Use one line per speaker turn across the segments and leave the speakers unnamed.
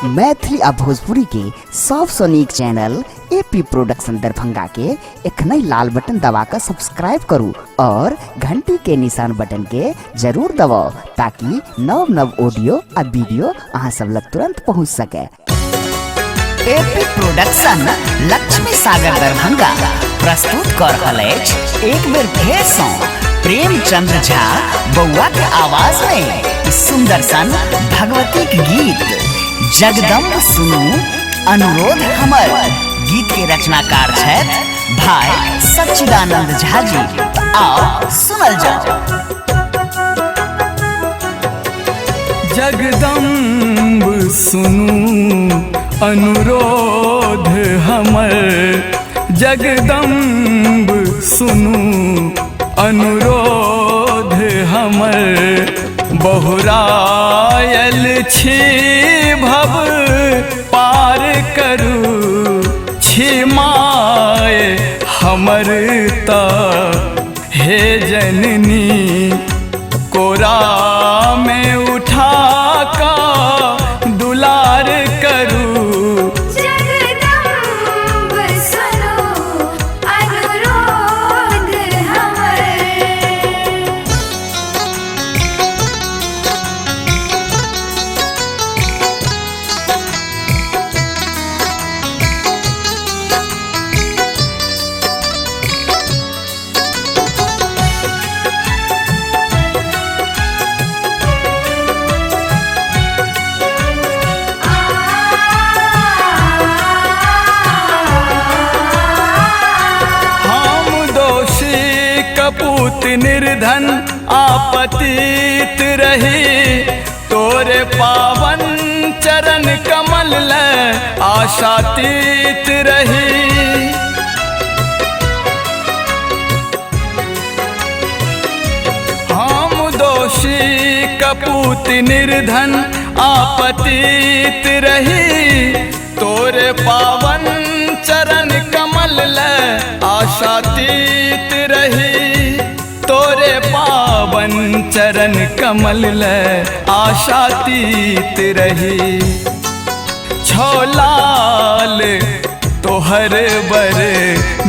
मैथिली आ भोजपुरी के सबसे नीक चैनल एपी प्रोडक्शन दरभंगा के एखनई लाल बटन दबाकर सब्सक्राइब करू और घंटी के निशान बटन के जरूर दबाओ ताकि नव नव ऑडियो आ वीडियो अहाँ सब लग तुरंत पहुंच सके। एपी प्रोडक्शन लक्ष्मी सागर दरभंगा प्रस्तुत कर रहल अछि एक बेर फेर सँ प्रेमचंद्र झा बउआ के आवाज में सुंदर सन भगवती के गीत जगदम्ब सुनू अनुरोध हमर। गीत के रचनाकार छथि भाई सच्चिदानंद झा जी। आओ सुनल जाओ।
जगदम्ब सुनू अनुरोध हमर, जगदम्ब सुनू अनुरोध हमर। बहुरायल छी भव पार करू, छी माय हमर त हे जननी कोरा में उठा का दुलार करू। कपूत निर्धन आपतित रही, तोरे पावन चरण कमल ले आशातीत रही। हम दोषी कपूत निर्धन आपतित रही, तोरे पावन चरण कमल ले आशातीत रही। तोरे पावन चरण कमल ले आशातीत रही। छोलाल तोहर बर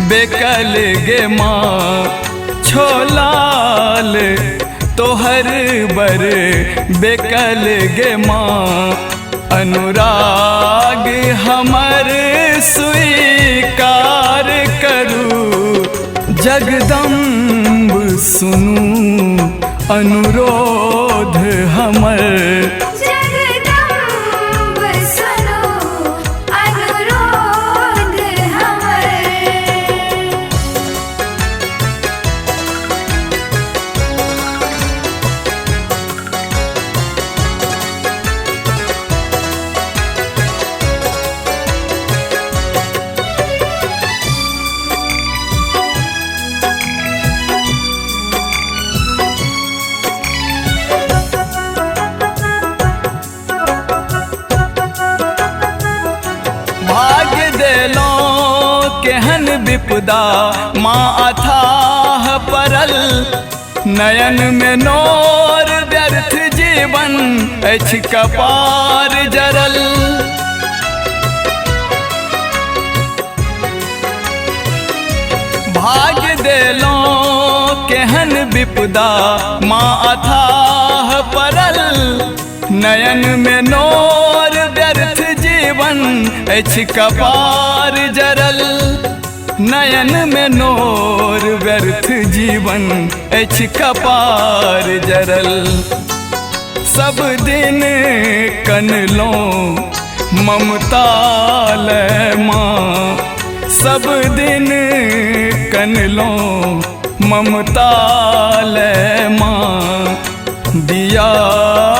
बेकल गे माँ, छोलाल तोहर बर बेकल गे माँ। अनुराग हमर स्वीकार करू, जगदम्ब सुनू अनुरोध हमर।
जगदम्ब सुनू अनुरोध हमर।
भाग्य देलो केहन विपदा माँ अथाह परल, नयन में नोर व्यर्थ जीवन अछि कपार जरल। भाग्य देलो केहन विपदा माँ अथाह परल, नयन में नोर व्यर्थ जीवन अछि कपार जरल। नयन में नोर व्यर्थ जीवन अछि कपार जरल। सब दिन कनलो ममता ले माँ, सब दिन कनलो ममता ले माँ। दिया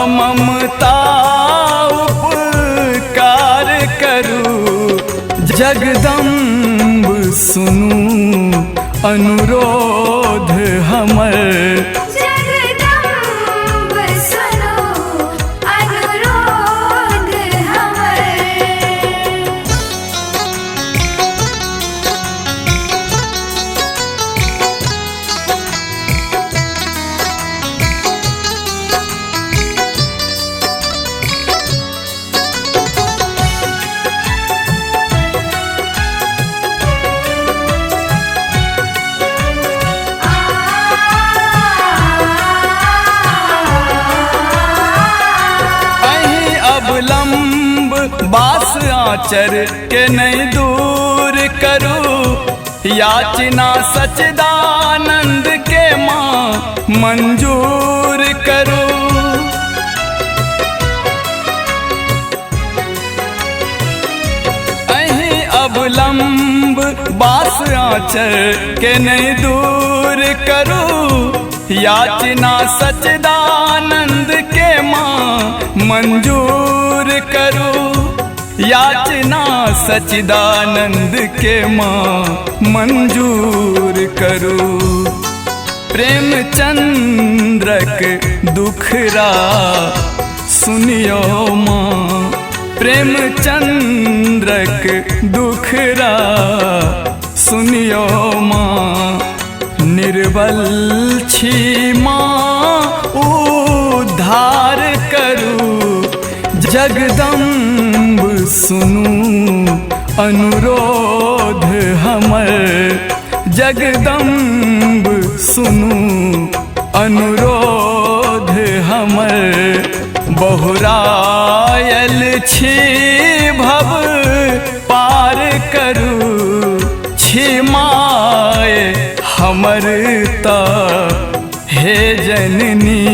ममता उपकार करू, जगदम्ब सुनू अनुरोध हमर।
जगदम्ब सुनू अनुरोध हमर।
आचर के नहीं दूर करू याचना सच्चिदानंद के माँ मंजूर करू। अहीं अवलंब बास आचर के नहीं दूर करू याचना सच्चिदानंद के माँ मंजूर करू। याचना सच्चिदानंद के माँ मंजूर करू। प्रेमचंद्रक दुखरा सुनियो माँ प्रेमचंद्रक दुखरा सुनियो माँ निर्बल छी माँ उद्धार करू। जगदम्ब सुनू अनुरोध हमर जगदम्ब सुनू अनुरोध हमर बहुरायल छी भव पार करू। छी माय हमर ता हे जननी